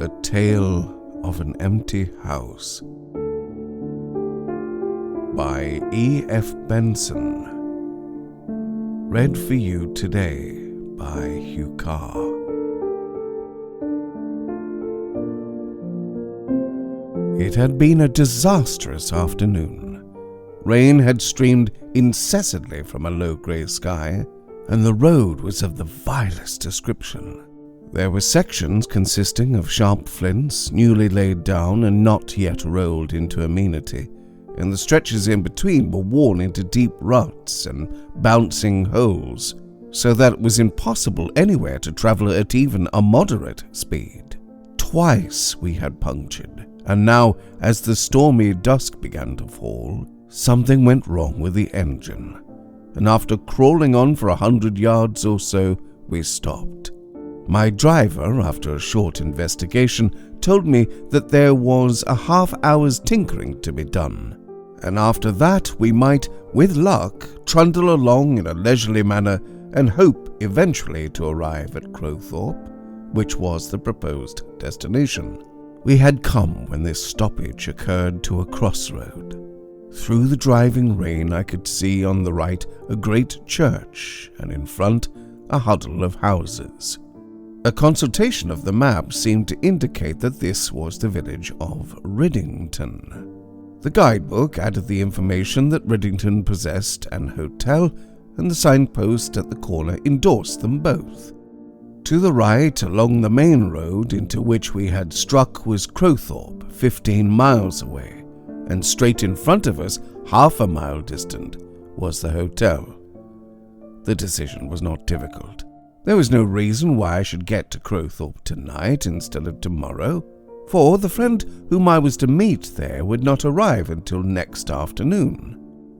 A Tale of an Empty House by E.F. Benson. Read for you today by Hugh Carr. It had been a disastrous afternoon. Rain had streamed incessantly from a low grey sky, and the road was of the vilest description. There were sections consisting of sharp flints, newly laid down and not yet rolled into amenity, and the stretches in between were worn into deep ruts and bouncing holes, so that it was impossible anywhere to travel at even a moderate speed. Twice we had punctured, and now, as the stormy dusk began to fall, something went wrong with the engine, and after crawling on for 100 yards or so, we stopped. My driver, after a short investigation, told me that there was a half-hour's tinkering to be done, and after that we might, with luck, trundle along in a leisurely manner and hope eventually to arrive at Crowthorpe, which was the proposed destination. We had come when this stoppage occurred to a crossroad. Through the driving rain I could see on the right a great church, and in front a huddle of houses. A consultation of the map seemed to indicate that this was the village of Riddington. The guidebook added the information that Riddington possessed an hotel, and the signpost at the corner endorsed them both. To the right, along the main road into which we had struck, was Crowthorpe, 15 miles away, and straight in front of us, half a mile distant, was the hotel. The decision was not difficult. There was no reason why I should get to Crowthorpe tonight instead of tomorrow, for the friend whom I was to meet there would not arrive until next afternoon,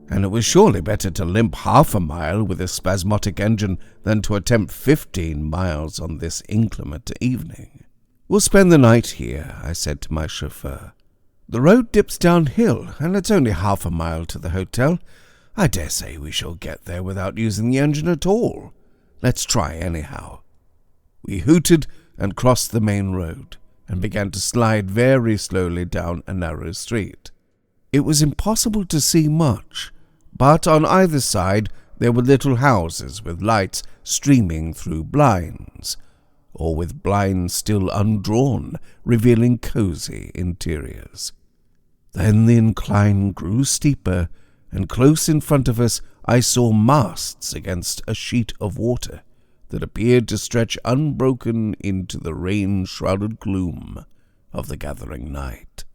and it was surely better to limp half a mile with a spasmodic engine than to attempt 15 miles on this inclement evening. "We'll spend the night here," I said to my chauffeur. "The road dips downhill, and it's only half a mile to the hotel. I dare say we shall get there without using the engine at all. Let's try anyhow." We hooted and crossed the main road, and began to slide very slowly down a narrow street. It was impossible to see much, but on either side there were little houses with lights streaming through blinds, or with blinds still undrawn, revealing cosy interiors. Then the incline grew steeper, and close in front of us I saw masts against a sheet of water that appeared to stretch unbroken into the rain-shrouded gloom of the gathering night.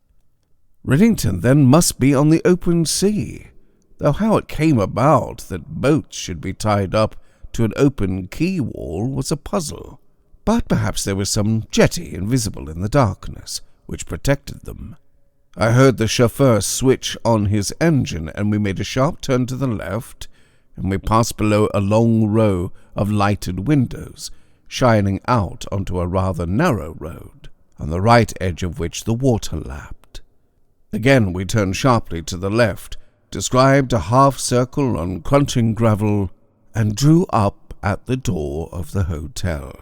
Riddington then must be on the open sea, though how it came about that boats should be tied up to an open quay wall was a puzzle. But perhaps there was some jetty invisible in the darkness, which protected them. I heard the chauffeur switch on his engine, and we made a sharp turn to the left, and we passed below a long row of lighted windows, shining out onto a rather narrow road, on the right edge of which the water lapped. Again we turned sharply to the left, described a half-circle on crunching gravel, and drew up at the door of the hotel.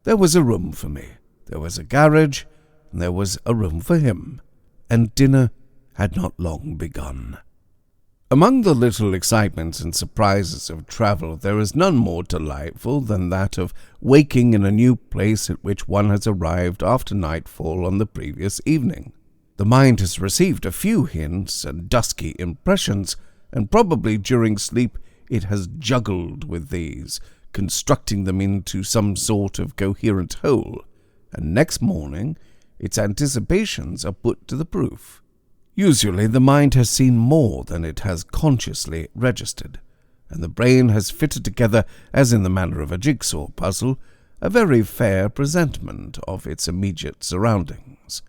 There was a room for me, there was a garage, and there was a room for him, and dinner had not long begun. Among the little excitements and surprises of travel, there is none more delightful than that of waking in a new place at which one has arrived after nightfall on the previous evening. The mind has received a few hints and dusky impressions, and probably during sleep it has juggled with these, constructing them into some sort of coherent whole, and next morning its anticipations are put to the proof. Usually the mind has seen more than it has consciously registered, and the brain has fitted together, as in the manner of a jigsaw puzzle, a very fair presentment of its immediate surroundings.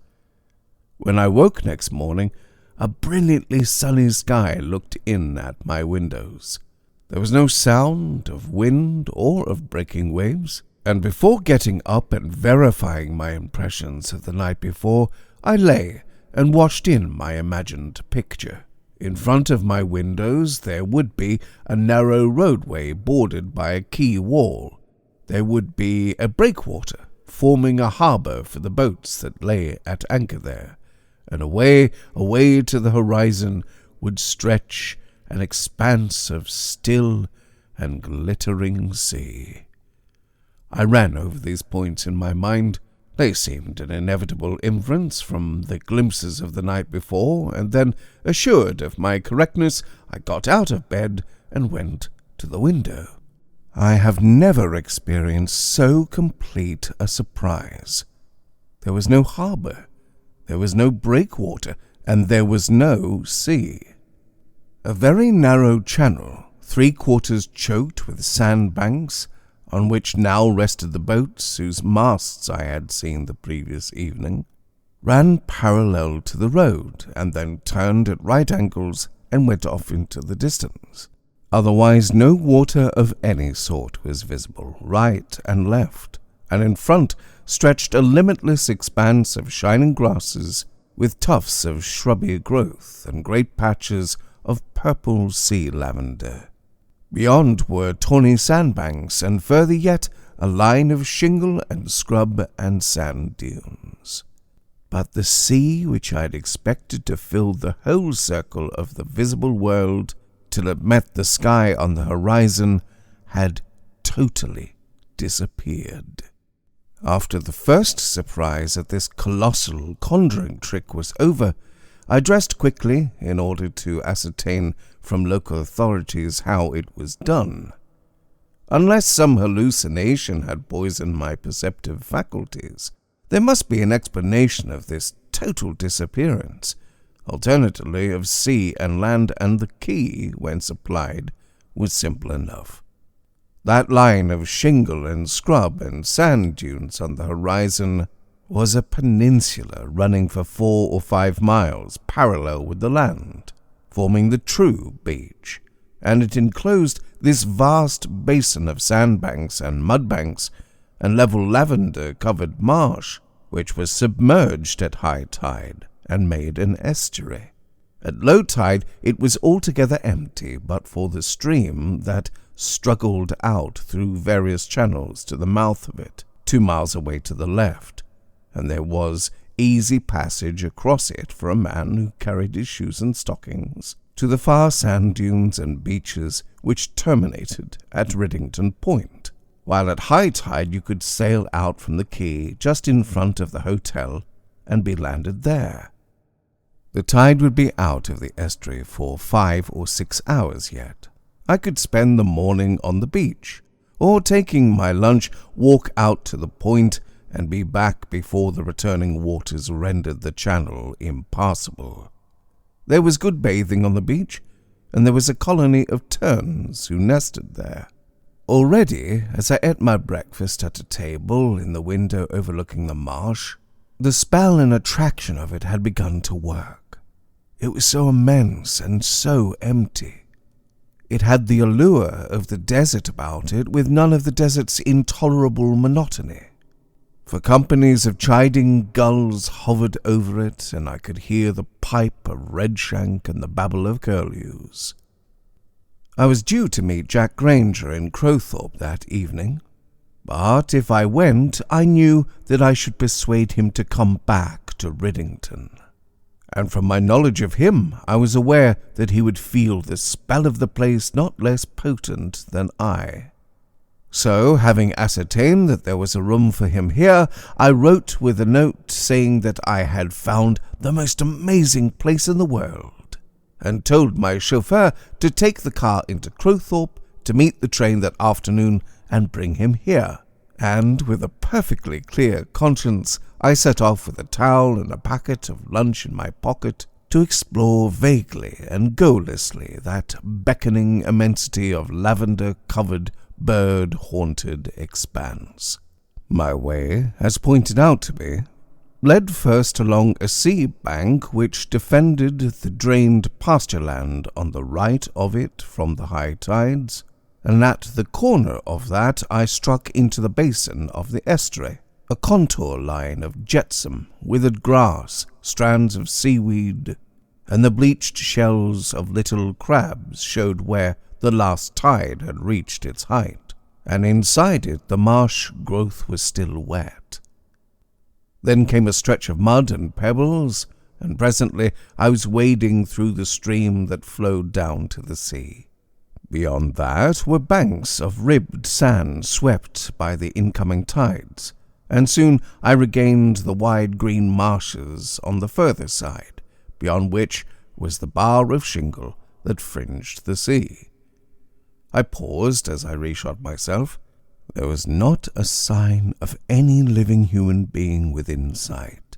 When I woke next morning, a brilliantly sunny sky looked in at my windows. There was no sound of wind or of breaking waves, and before getting up and verifying my impressions of the night before, I lay and watched in my imagined picture. In front of my windows there would be a narrow roadway bordered by a quay wall. There would be a breakwater forming a harbour for the boats that lay at anchor there, and away to the horizon would stretch an expanse of still and glittering sea. I ran over these points in my mind. They seemed an inevitable inference from the glimpses of the night before, and then, assured of my correctness, I got out of bed and went to the window. I have never experienced so complete a surprise. There was no harbour, there was no breakwater, and there was no sea. A very narrow channel, 3/4 choked with sandbanks, on which now rested the boats whose masts I had seen the previous evening, ran parallel to the road, and then turned at right angles and went off into the distance. Otherwise no water of any sort was visible, right and left, and in front stretched a limitless expanse of shining grasses with tufts of shrubby growth and great patches of purple sea lavender. Beyond were tawny sandbanks, and further yet a line of shingle and scrub and sand dunes. But the sea, which I had expected to fill the whole circle of the visible world till it met the sky on the horizon, had totally disappeared. After the first surprise at this colossal conjuring trick was over, I dressed quickly in order to ascertain from local authorities how it was done. Unless some hallucination had poisoned my perceptive faculties, there must be an explanation of this total disappearance, alternatively of sea and land, and the key, when supplied, was simple enough. That line of shingle and scrub and sand dunes on the horizon was a peninsula running for 4 or 5 miles parallel with the land, forming the true beach, and it enclosed this vast basin of sandbanks and mudbanks and level lavender-covered marsh, which was submerged at high tide and made an estuary. At low tide it was altogether empty but for the stream that struggled out through various channels to the mouth of it, 2 miles away to the left, and there was easy passage across it for a man who carried his shoes and stockings to the far sand dunes and beaches which terminated at Riddington Point, while at high tide you could sail out from the quay just in front of the hotel and be landed there. The tide would be out of the estuary for 5 or 6 hours yet. I could spend the morning on the beach, or taking my lunch, walk out to the point and be back before the returning waters rendered the channel impassable. There was good bathing on the beach, and there was a colony of terns who nested there. Already, as I ate my breakfast at a table in the window overlooking the marsh, the spell and attraction of it had begun to work. It was so immense and so empty. It had the allure of the desert about it, with none of the desert's intolerable monotony. For companies of chiding gulls hovered over it, and I could hear the pipe of redshank and the babble of curlews. I was due to meet Jack Granger in Crowthorpe that evening, but if I went, I knew that I should persuade him to come back to Riddington, and from my knowledge of him, I was aware that he would feel the spell of the place not less potent than I. So, having ascertained that there was a room for him here, I wrote with a note saying that I had found the most amazing place in the world, and told my chauffeur to take the car into Crowthorpe to meet the train that afternoon and bring him here. And, with a perfectly clear conscience, I set off with a towel and a packet of lunch in my pocket to explore vaguely and goallessly that beckoning immensity of lavender-covered, bird-haunted expanse. My way, as pointed out to me, led first along a sea bank which defended the drained pasture land on the right of it from the high tides, and at the corner of that I struck into the basin of the estuary, a contour line of jetsam, withered grass, strands of seaweed, and the bleached shells of little crabs showed where the last tide had reached its height, and inside it the marsh growth was still wet. Then came a stretch of mud and pebbles, and presently I was wading through the stream that flowed down to the sea. Beyond that were banks of ribbed sand swept by the incoming tides, and soon I regained the wide green marshes on the further side, beyond which was the bar of shingle that fringed the sea. I paused as I reshot myself. There was not a sign of any living human being within sight,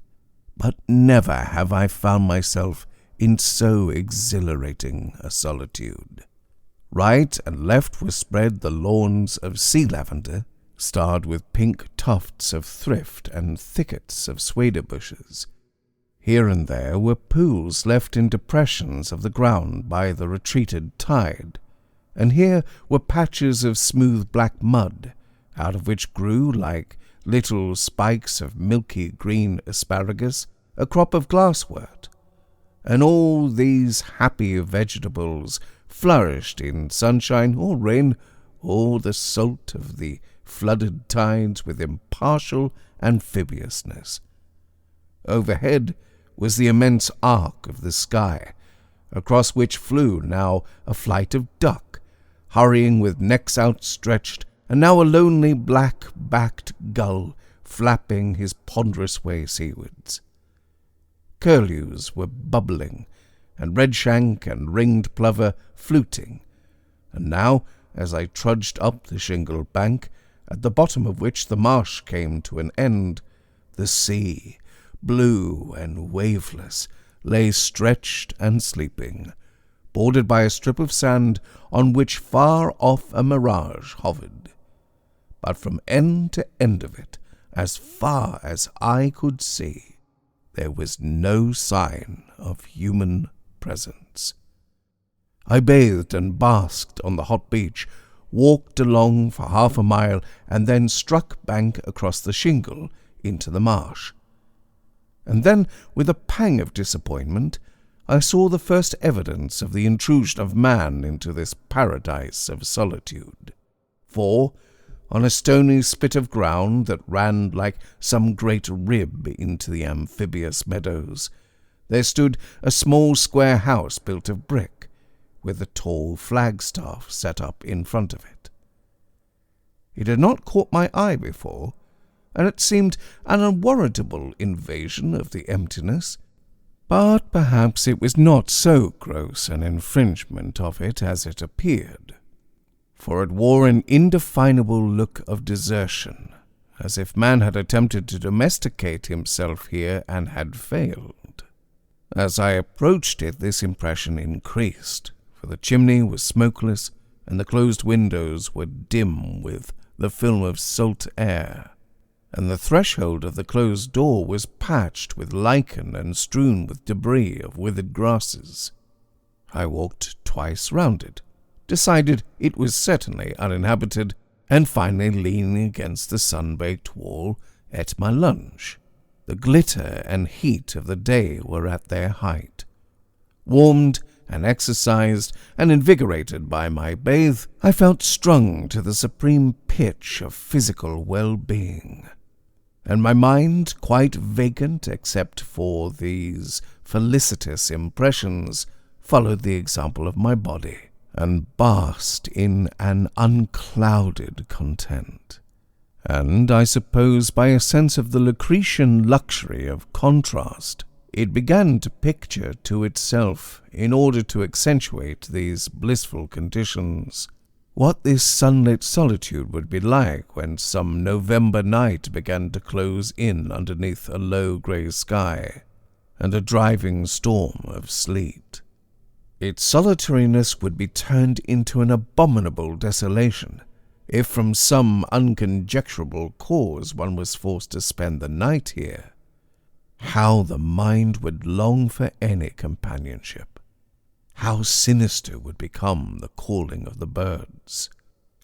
but never have I found myself in so exhilarating a solitude. Right and left were spread the lawns of sea lavender, starred with pink tufts of thrift and thickets of swader bushes. Here and there were pools left in depressions of the ground by the retreated tide, and here were patches of smooth black mud, out of which grew, like little spikes of milky green asparagus, a crop of glasswort. And all these happy vegetables flourished in sunshine or rain, or the salt of the flooded tides with impartial amphibiousness. Overhead was the immense arc of the sky, across which flew now a flight of duck, hurrying with necks outstretched, and now a lonely black-backed gull flapping his ponderous way seawards. Curlews were bubbling, and redshank and ringed plover fluting, and now, as I trudged up the shingle bank, at the bottom of which the marsh came to an end, the sea, blue and waveless, lay stretched and sleeping, bordered by a strip of sand on which far off a mirage hovered. But from end to end of it, as far as I could see, there was no sign of human presence. I bathed and basked on the hot beach, walked along for half a mile, and then struck bank across the shingle into the marsh. And then, with a pang of disappointment, I saw the first evidence of the intrusion of man into this paradise of solitude. For, on a stony spit of ground that ran like some great rib into the amphibious meadows, there stood a small square house built of brick, with a tall flagstaff set up in front of it. It had not caught my eye before, and it seemed an unwarrantable invasion of the emptiness, but perhaps it was not so gross an infringement of it as it appeared, for it wore an indefinable look of desertion, as if man had attempted to domesticate himself here and had failed. As I approached it, this impression increased, for the chimney was smokeless, and the closed windows were dim with the film of salt air, and the threshold of the closed door was patched with lichen and strewn with debris of withered grasses. I walked twice round it, decided it was certainly uninhabited, and finally, leaning against the sun-baked wall, ate my lunch. The glitter and heat of the day were at their height. Warmed and exercised and invigorated by my bathe, I felt strung to the supreme pitch of physical well-being, and my mind, quite vacant except for these felicitous impressions, followed the example of my body, and basked in an unclouded content. And I suppose by a sense of the Lucretian luxury of contrast, it began to picture to itself, in order to accentuate these blissful conditions, what this sunlit solitude would be like when some November night began to close in underneath a low grey sky and a driving storm of sleet. Its solitariness would be turned into an abominable desolation if from some unconjecturable cause one was forced to spend the night here. How the mind would long for any companionship! How sinister would become the calling of the birds!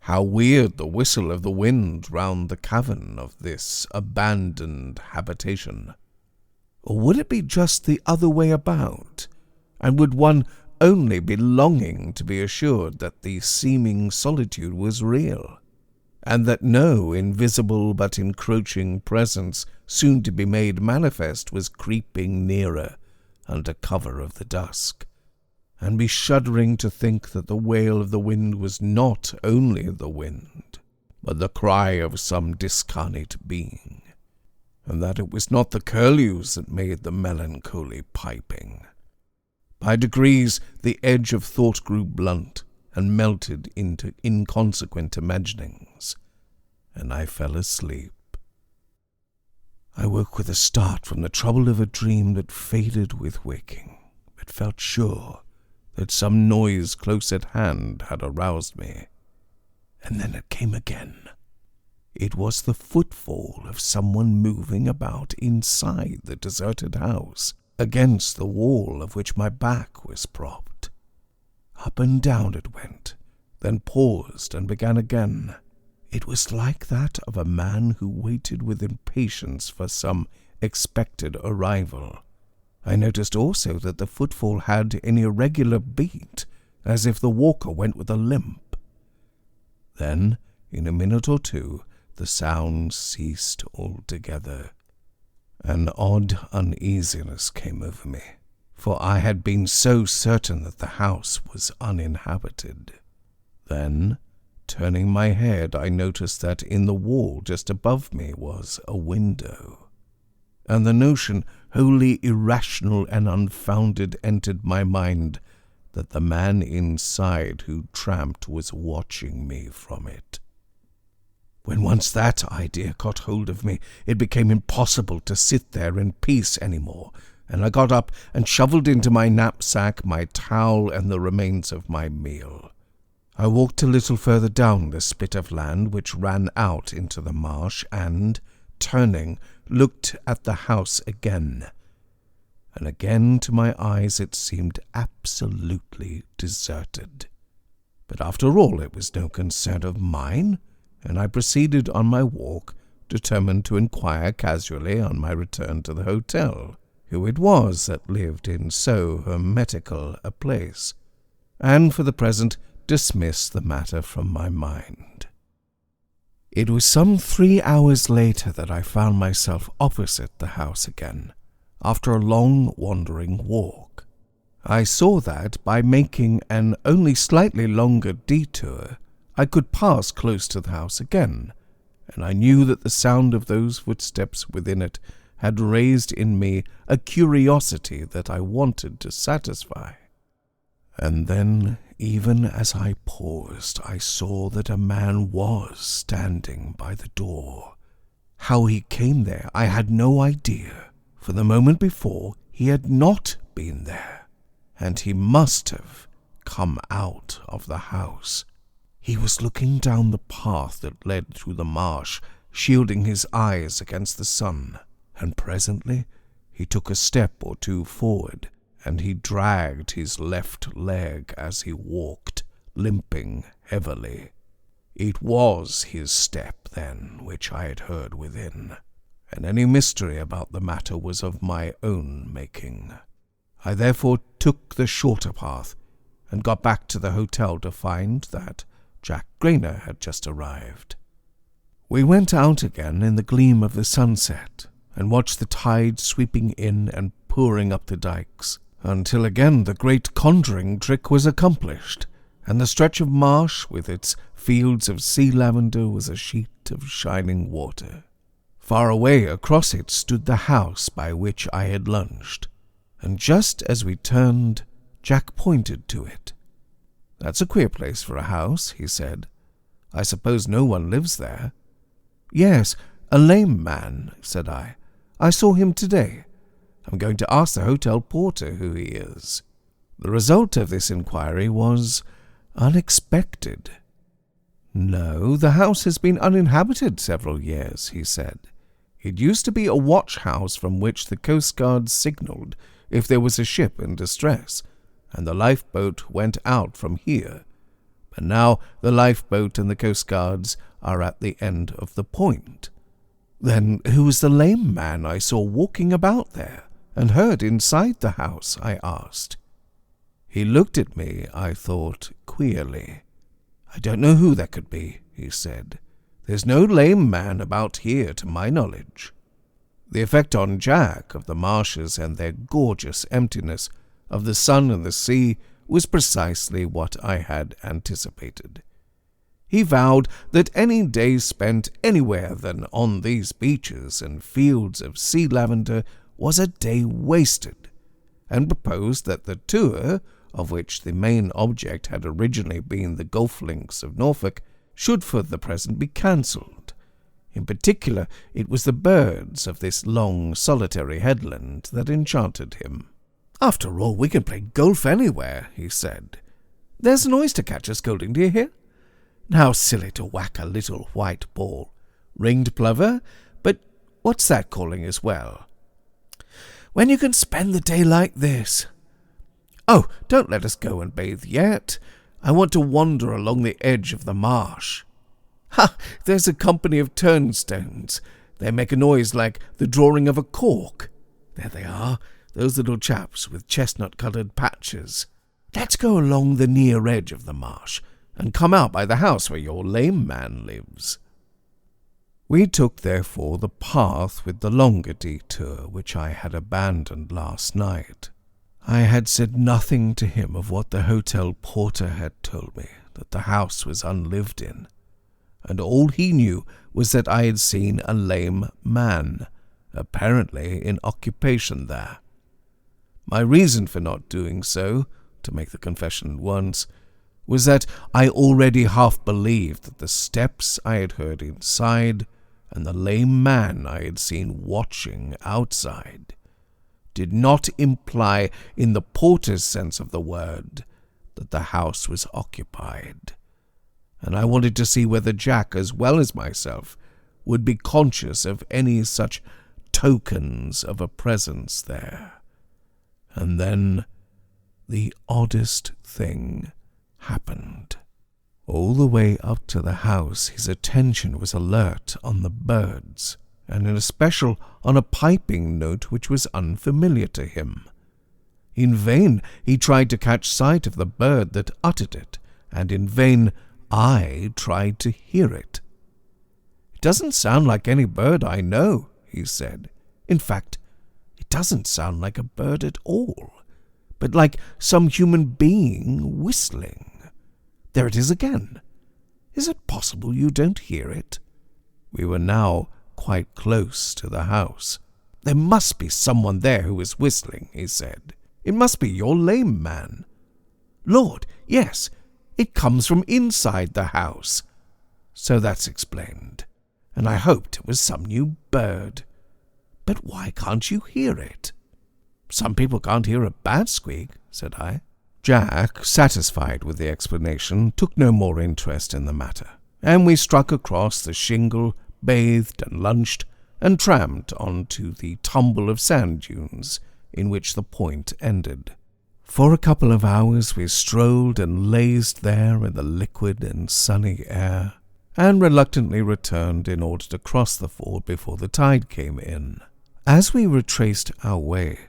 How weird the whistle of the wind round the cavern of this abandoned habitation! Or would it be just the other way about, and would one only be longing to be assured that the seeming solitude was real, and that no invisible but encroaching presence, soon to be made manifest, was creeping nearer under cover of the dusk, and be shuddering to think that the wail of the wind was not only the wind, but the cry of some discarnate being, and that it was not the curlews that made the melancholy piping. By degrees the edge of thought grew blunt and melted into inconsequent imaginings, and I fell asleep. I woke with a start from the trouble of a dream that faded with waking, but felt sure that some noise close at hand had aroused me. And then it came again. It was the footfall of someone moving about inside the deserted house, against the wall of which my back was propped. Up and down it went, then paused and began again. It was like that of a man who waited with impatience for some expected arrival. I noticed also that the footfall had an irregular beat, as if the walker went with a limp. Then, in a minute or two, the sound ceased altogether. An odd uneasiness came over me, for I had been so certain that the house was uninhabited. Then, turning my head, I noticed that in the wall just above me was a window, and the notion, wholly irrational and unfounded, entered my mind that the man inside who tramped was watching me from it. When once that idea caught hold of me, it became impossible to sit there in peace any more, and I got up and shoveled into my knapsack my towel and the remains of my meal. I walked a little further down the spit of land which ran out into the marsh, and, turning, looked at the house again. And again to my eyes it seemed absolutely deserted. But after all, it was no concern of mine, and I proceeded on my walk, determined to inquire casually on my return to the hotel who it was that lived in so hermetical a place, and for the present dismiss the matter from my mind. It was some 3 hours later that I found myself opposite the house again, after a long wandering walk. I saw that, by making an only slightly longer detour, I could pass close to the house again, and I knew that the sound of those footsteps within it had raised in me a curiosity that I wanted to satisfy. And then, even as I paused, I saw that a man was standing by the door. How he came there I had no idea, for the moment before he had not been there, and he must have come out of the house. He was looking down the path that led through the marsh, shielding his eyes against the sun, and presently he took a step or two forward, and he dragged his left leg as he walked, limping heavily. It was his step, then, which I had heard within, and any mystery about the matter was of my own making. I therefore took the shorter path, and got back to the hotel to find that Jack Grainer had just arrived. We went out again in the gleam of the sunset, and watched the tide sweeping in and pouring up the dikes, until again the great conjuring trick was accomplished, and the stretch of marsh with its fields of sea lavender was a sheet of shining water. Far away across it stood the house by which I had lunched, and just as we turned, Jack pointed to it. "That's a queer place for a house," he said. "I suppose no one lives there." "Yes, a lame man," said I. "I saw him today. I'm going to ask the hotel porter who he is." The result of this inquiry was unexpected. "No, the house has been uninhabited several years," he said. "It used to be a watch-house from which the Coast Guard signaled if there was a ship in distress, and the lifeboat went out from here. But now the lifeboat and the Coast Guards are at the end of the point." "Then who was the lame man I saw walking about there, and heard inside the house?" I asked. He looked at me, I thought, queerly. "I don't know who that could be," he said. There's no lame man about here to my knowledge. The effect on Jack of the marshes and their gorgeous emptiness, of the sun and the sea, was precisely what I had anticipated. He vowed that any day spent anywhere than on these beaches and fields of sea lavender was a day wasted, and proposed that the tour, of which the main object had originally been the golf links of Norfolk, should for the present be cancelled. In particular, it was the birds of this long, solitary headland that enchanted him. "After all, we can play golf anywhere," he said. "There's an oyster catcher scolding, do you hear? How silly to whack a little white ball. Ringed plover, but what's that calling as well? When you can spend the day like this. Oh, don't let us go and bathe yet. I want to wander along the edge of the marsh. Ha! There's a company of turnstones. They make a noise like the drawing of a cork. There they are, those little chaps with chestnut-coloured patches. Let's go along the near edge of the marsh and come out by the house where your lame man lives." We took, therefore, the path with the longer detour which I had abandoned last night. I had said nothing to him of what the hotel porter had told me, that the house was unlived in, and all he knew was that I had seen a lame man, apparently in occupation there. My reason for not doing so, to make the confession at once, was that I already half believed that the steps I had heard inside and the lame man I had seen watching outside did not imply, in the porter's sense of the word, that the house was occupied, and I wanted to see whether Jack, as well as myself, would be conscious of any such tokens of a presence there. And then the oddest thing happened. All the way up to the house his attention was alert on the birds, and in especial on a piping note which was unfamiliar to him. In vain he tried to catch sight of the bird that uttered it, and in vain I tried to hear it. "It doesn't sound like any bird I know," he said. "In fact, it doesn't sound like a bird at all, but like some human being whistling. There it is again. Is it possible you don't hear it?" We were now quite close to the house. "There must be someone there who is whistling," he said. "It must be your lame man. Lord, yes, it comes from inside the house. So that's explained. And I hoped it was some new bird. But why can't you hear it?" "Some people can't hear a bat squeak," said I. Jack, satisfied with the explanation, took no more interest in the matter, and we struck across the shingle, bathed and lunched, and tramped on to the tumble of sand dunes in which the point ended. For a couple of hours we strolled and lazed there in the liquid and sunny air, and reluctantly returned in order to cross the ford before the tide came in. As we retraced our way,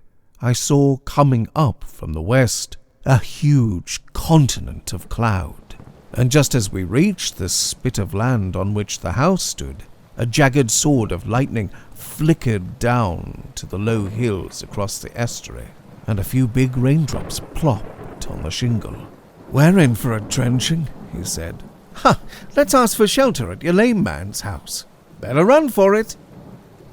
I saw coming up from the west a huge continent of cloud, and just as we reached the spit of land on which the house stood, a jagged sword of lightning flickered down to the low hills across the estuary, and a few big raindrops plopped on the shingle. "We're in for a drenching," he said. "Ha! Let's ask for shelter at your lame man's house. Better run for it."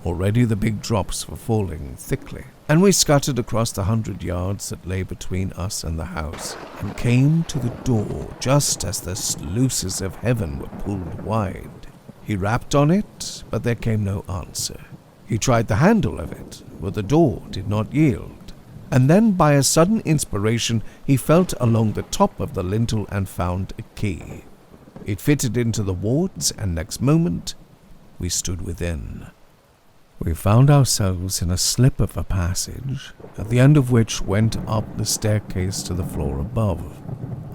Already the big drops were falling thickly, and we scuttered across the 100 yards that lay between us and the house, and came to the door just as the sluices of heaven were pulled wide. He rapped on it, but there came no answer. He tried the handle of it, but the door did not yield, and then by a sudden inspiration he felt along the top of the lintel and found a key. It fitted into the wards, and next moment we stood within. We found ourselves in a slip of a passage, at the end of which went up the staircase to the floor above.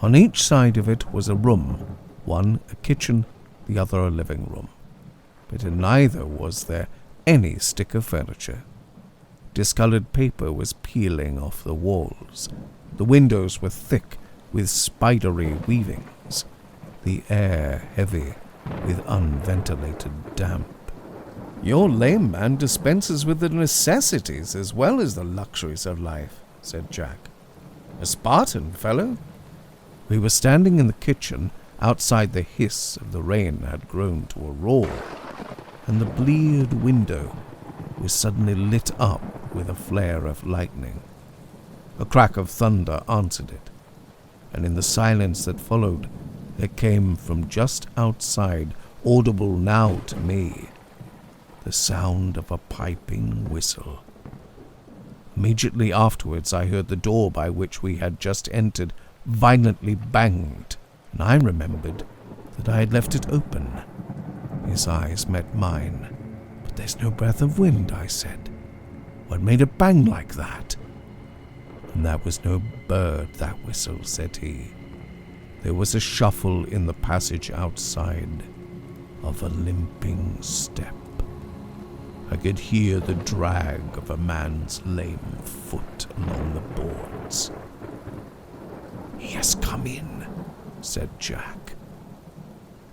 On each side of it was a room, one a kitchen, the other a living room, but in neither was there any stick of furniture. Discolored paper was peeling off the walls. The windows were thick with spidery weavings, the air heavy with unventilated damp. "Your lame man dispenses with the necessities as well as the luxuries of life," said Jack. "A Spartan fellow." We were standing in the kitchen. Outside, the hiss of the rain had grown to a roar, and the bleared window was suddenly lit up with a flare of lightning. A crack of thunder answered it, and in the silence that followed, there came from just outside, audible now to me, the sound of a piping whistle. Immediately afterwards, I heard the door by which we had just entered violently banged, and I remembered that I had left it open. His eyes met mine. "But there's no breath of wind," I said. "What made it bang like that?" "And that was no bird, that whistle," said he. "There was a shuffle in the passage outside of a limping step. I could hear the drag of a man's lame foot along the boards." "He has come in," said Jack.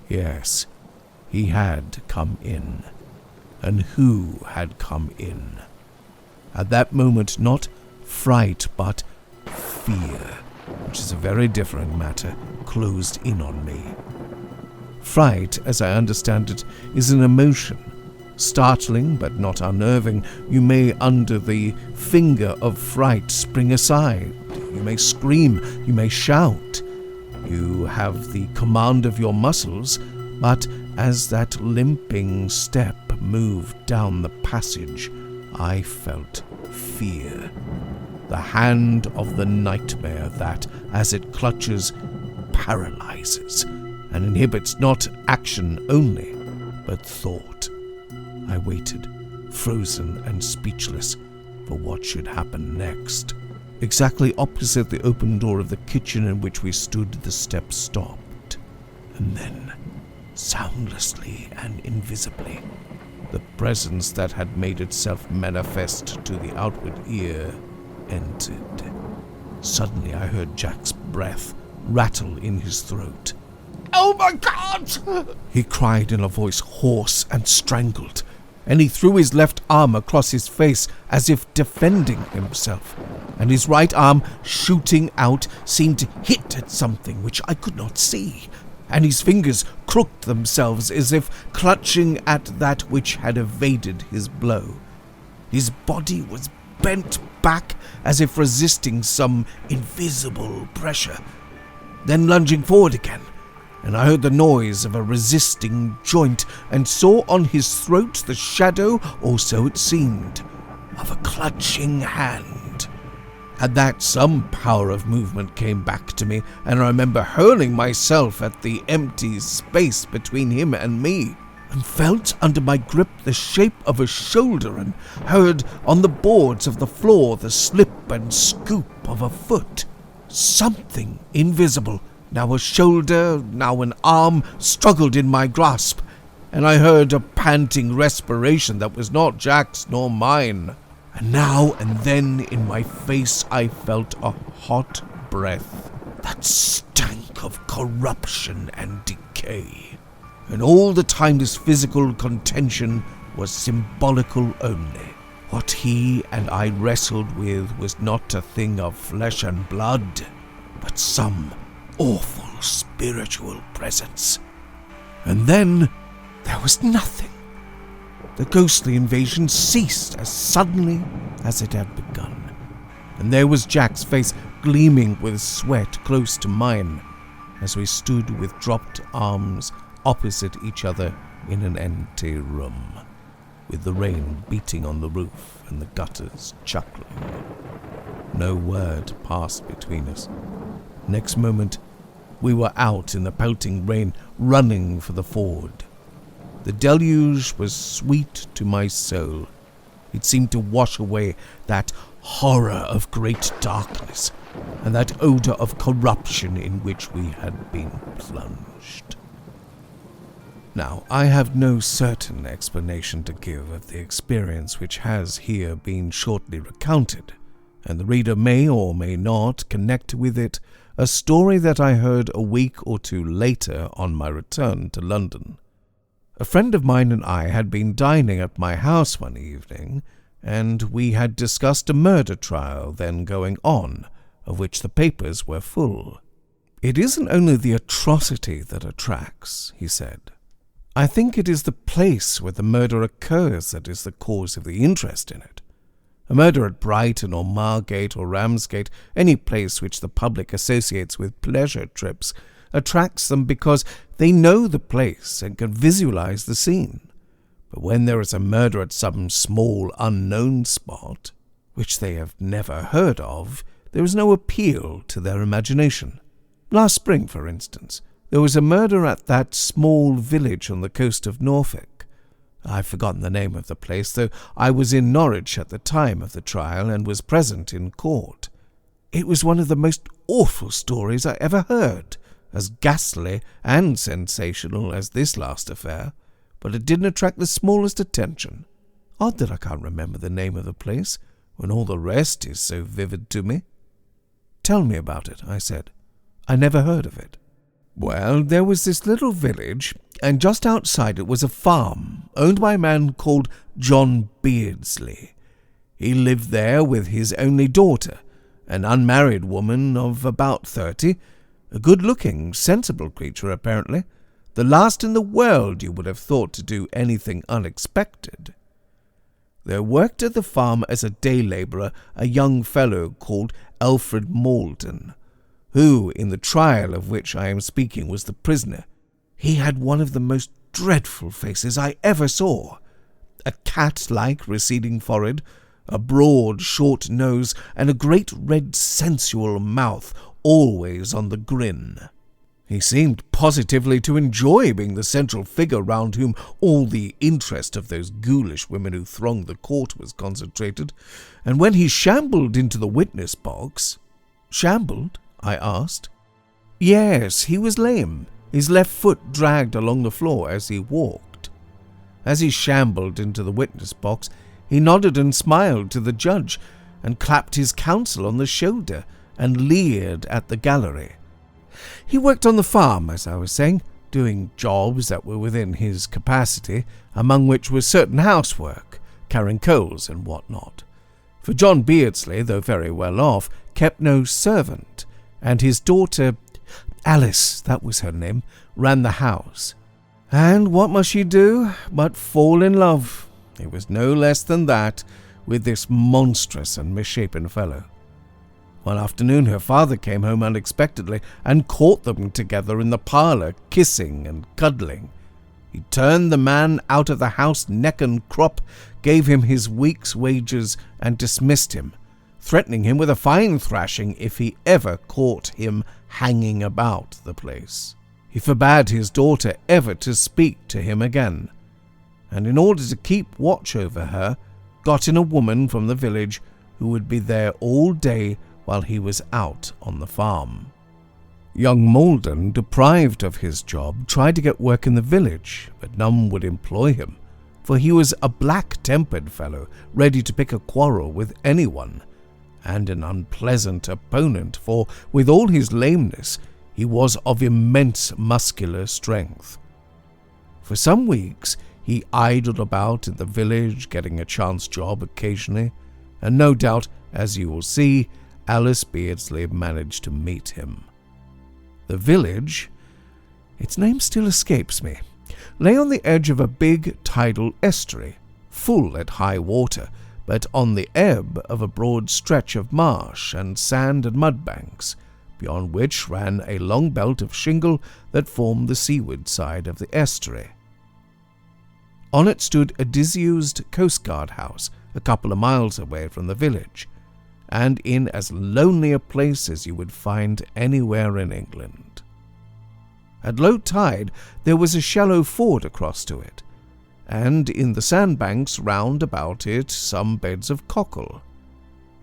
Yes, he had come in. And who had come in? At that moment, not fright, but fear, which is a very different matter, closed in on me. Fright, as I understand it, is an emotion. Startling, but not unnerving. You may, under the finger of fright, spring aside. You may scream. You may shout. You have the command of your muscles, but as that limping step moved down the passage, I felt fear. The hand of the nightmare that, as it clutches, paralyzes and inhibits not action only, but thought. I waited, frozen and speechless, for what should happen next. Exactly opposite the open door of the kitchen in which we stood, the step stopped, and then, soundlessly and invisibly, the presence that had made itself manifest to the outward ear entered. Suddenly I heard Jack's breath rattle in his throat. "Oh my God!" he cried in a voice hoarse and strangled, and he threw his left arm across his face as if defending himself, and his right arm, shooting out, seemed to hit at something which I could not see, and his fingers crooked themselves as if clutching at that which had evaded his blow. His body was bent back as if resisting some invisible pressure, then lunging forward again, and I heard the noise of a resisting joint and saw on his throat the shadow, or so it seemed, of a clutching hand. At that, some power of movement came back to me, and I remember hurling myself at the empty space between him and me, and felt under my grip the shape of a shoulder, and heard on the boards of the floor the slip and scoop of a foot. Something invisible, now a shoulder, now an arm, struggled in my grasp, and I heard a panting respiration that was not Jack's nor mine. And now and then in my face I felt a hot breath that stank of corruption and decay. And all the time this physical contention was symbolical only. What he and I wrestled with was not a thing of flesh and blood, but some awful spiritual presence. And then there was nothing. The ghostly invasion ceased as suddenly as it had begun, and there was Jack's face gleaming with sweat close to mine, as we stood with dropped arms opposite each other in an empty room, with the rain beating on the roof and the gutters chuckling. No word passed between us. Next moment, we were out in the pelting rain, running for the ford. The deluge was sweet to my soul. It seemed to wash away that horror of great darkness and that odor of corruption in which we had been plunged. Now, I have no certain explanation to give of the experience which has here been shortly recounted, and the reader may or may not connect with it a story that I heard a week or two later on my return to London. A friend of mine and I had been dining at my house one evening, and we had discussed a murder trial then going on, of which the papers were full. "It isn't only the atrocity that attracts," he said. "I think it is the place where the murder occurs that is the cause of the interest in it. A murder at Brighton or Margate or Ramsgate, any place which the public associates with pleasure trips, attracts them because they know the place and can visualize the scene. But when there is a murder at some small unknown spot, which they have never heard of, there is no appeal to their imagination. Last spring, for instance, there was a murder at that small village on the coast of Norfolk. I've forgotten the name of the place, though I was in Norwich at the time of the trial and was present in court. It was one of the most awful stories I ever heard, as ghastly and sensational as this last affair, but it didn't attract the smallest attention. Odd that I can't remember the name of the place, when all the rest is so vivid to me." "Tell me about it," I said. "I never heard of it." "Well, there was this little village, and just outside it was a farm, owned by a man called John Beardsley. He lived there with his only daughter, an unmarried woman of about 30, a good-looking, sensible creature, apparently, the last in the world you would have thought to do anything unexpected. There worked at the farm as a day labourer a young fellow called Alfred Malden, who, in the trial of which I am speaking, was the prisoner. He had one of the most dreadful faces I ever saw, a cat-like receding forehead, a broad, short nose, and a great red sensual mouth, always on the grin. He seemed positively to enjoy being the central figure round whom all the interest of those ghoulish women who thronged the court was concentrated, and when he shambled into the witness box—" "Shambled?" I asked. "Yes, he was lame. His left foot dragged along the floor as he walked. As he shambled into the witness box, he nodded and smiled to the judge, and clapped his counsel on the shoulder, and leered at the gallery. He worked on the farm, as I was saying, doing jobs that were within his capacity, among which was certain housework, carrying coals and what not. For John Beardsley, though very well off, kept no servant, and his daughter, Alice, that was her name, ran the house. And what must she do but fall in love? It was no less than that with this monstrous and misshapen fellow. One afternoon her father came home unexpectedly and caught them together in the parlour, kissing and cuddling. He turned the man out of the house neck and crop, gave him his week's wages, and dismissed him, threatening him with a fine thrashing if he ever caught him hanging about the place. He forbade his daughter ever to speak to him again, and in order to keep watch over her, got in a woman from the village who would be there all day while he was out on the farm. Young Malden, deprived of his job, tried to get work in the village, but none would employ him, for he was a black-tempered fellow, ready to pick a quarrel with anyone, and an unpleasant opponent, for, with all his lameness, he was of immense muscular strength. For some weeks he idled about in the village, getting a chance job occasionally, and no doubt, as you will see, Alice Beardsley managed to meet him. The village, its name still escapes me, lay on the edge of a big tidal estuary, full at high water, but on the ebb of a broad stretch of marsh and sand and mud banks, beyond which ran a long belt of shingle that formed the seaward side of the estuary. On it stood a disused coastguard house a couple of miles away from the village, and in as lonely a place as you would find anywhere in England. At low tide there was a shallow ford across to it, and in the sandbanks round about it some beds of cockle.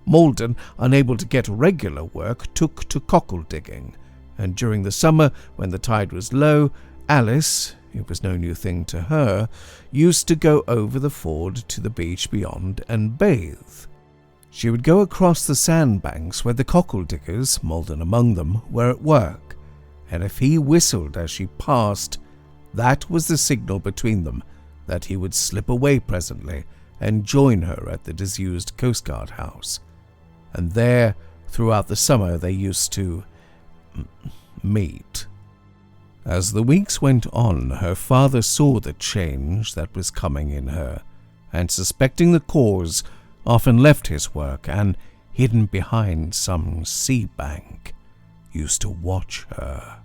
Malden, unable to get regular work, took to cockle digging, and during the summer, when the tide was low, Alice, it was no new thing to her, used to go over the ford to the beach beyond and bathe. She would go across the sandbanks where the cockle diggers, Malden among them, were at work, and if he whistled as she passed, that was the signal between them that he would slip away presently and join her at the disused coastguard house. And there, throughout the summer, they used to meet. As the weeks went on, her father saw the change that was coming in her, and suspecting the cause, often left his work and, hidden behind some sea bank, used to watch her.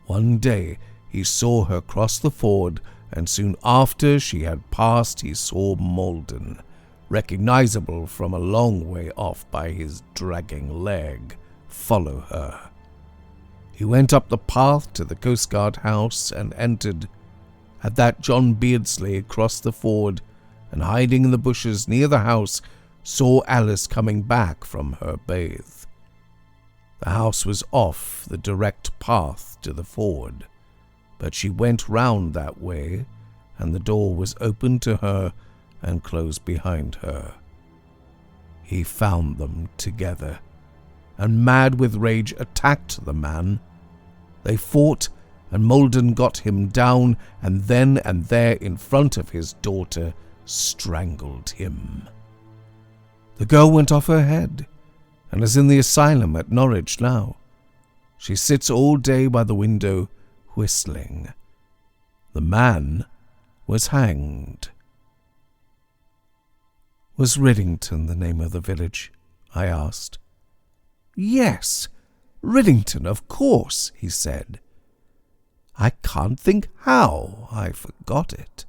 One day he saw her cross the ford, and soon after she had passed he saw Malden, recognizable from a long way off by his dragging leg, follow her. He went up the path to the coastguard house and entered. At that John Beardsley crossed the ford, and hiding in the bushes near the house, saw Alice coming back from her bathe. The house was off the direct path to the ford, but she went round that way, and the door was opened to her and closed behind her. He found them together, and mad with rage attacked the man. They fought, and Malden got him down, and then and there in front of his daughter strangled him. The girl went off her head, and is in the asylum at Norwich now. She sits all day by the window, whistling. The man was hanged. Was Riddington the name of the village? I asked. Yes, Riddington, of course, he said. I can't think how I forgot it.